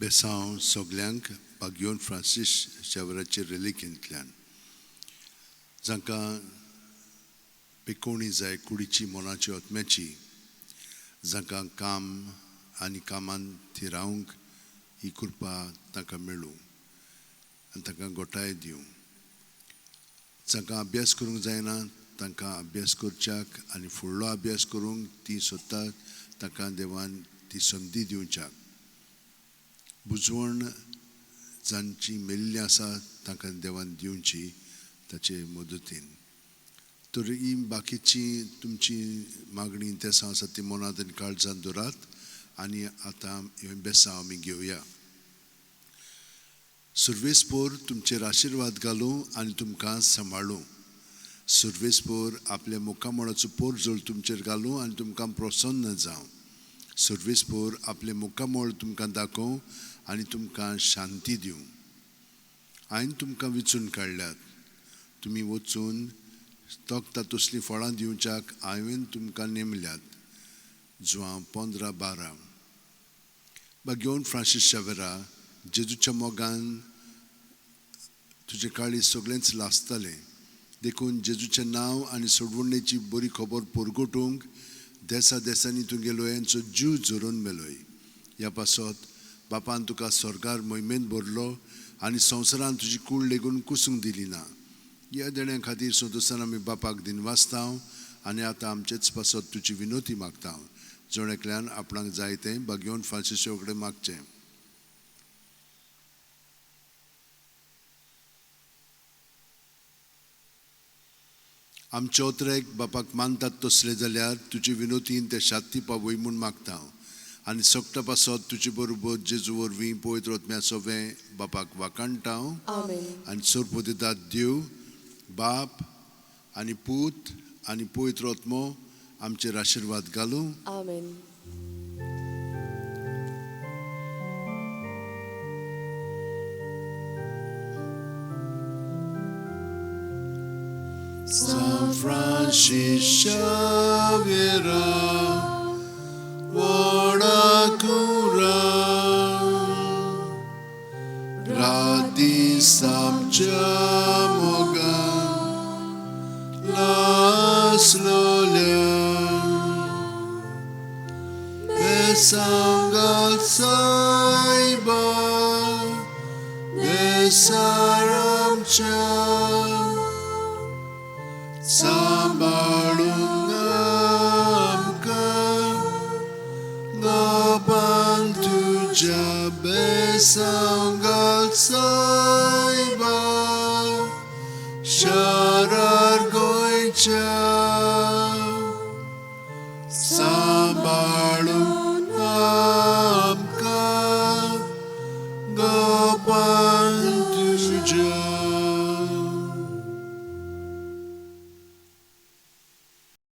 बेसांव सगल्यांक बागयोन फ्रांसीस शावेराचे रेलिकेंतल्यान जांकां पिकोवणी जाय कुडीची मोनाची ओतम्याची जांकां काम आनी कामान थी रावंक ही कृपा तांकां मेळूं आनी तांकां गोठाय दिवं जांकां अभ्यास करूंक जायना तांकां अभ्यास करच्याक आनी फुडलो अभ्यास करूंक ती सोदता तांकां देवान ती संदी दिवच्याक बुजवण जांची मेल्लीं आसा तांकां देवान दिवची ताचे मदतीन तर ही बाकीची तुमची मागणी तेसां आसा ती मनांत आनी काळजांत दवरात आनी आतां ह्यो बेसांव आमी घेवया सर्वेस्पोर तुमचेर आशिर्वाद घालूं आनी तुमकां सांबाळूं सर्वेस्पोर आपल्या मुखामळाचो पोर जोळ तुमचेर घालूं आनी तुमकां प्रसन्न जावं सर्वेस्पोर आपले मुखामळ तुमकां दाखोवं आनी तुमकां शांती दिवं हांवें तुमकां विचून काडल्यात तुमी वचून तोखता तसलीं फळां दिवच्याक हांवें तुमकां नेमल्यात जुआं 15:12 बागयोन फ्रांसीस शावेरा जेजूच्या मोगान तुजे काळी सगळेंच लासतालें देखून जेजूचें नांव आनी सोडवणेची बरी खबर परगटूंक देसा देसांनी तुगेलो यांचो जीव झरोवन मेलोय ह्या पासत बापान तुका स्वर्गार मोहिमेंत भरलो आनी संवसारान तुजी कूड लेगून कुसूंक दिली ना ह्या देण्या खातीर सोदोसान आमी बापाक दिनवासतांव आनी आतां आमचेच पासत तुजी विनोती मागता जोणेकल्यान आपणाक जाय तें बागयोन फ्रांसीसा कडेन मागचें आमचे ओतरेक बापाक मानतात तसले जाल्यार तुजी विनोतीन ते शांती पावय म्हूण मागता आनी सगटा पासत तुजे बरोबर जेजू वरवीं पवित्र आत्म्या सोवें बापाक वाकाणटा आनी सोर्प दितात देव बाप आनी पूत आनी पवित्र आत्मो आमचेर आशिर्वाद घालूं आमेन San Francis Xavier, Wodakura, Radis amcia moga, Las lolia, Besangal saiba, Besaramcha. Sambalung amkan Gapan tuja besanggal saiba Syarar goicha Sambalung amkan Gapan tuja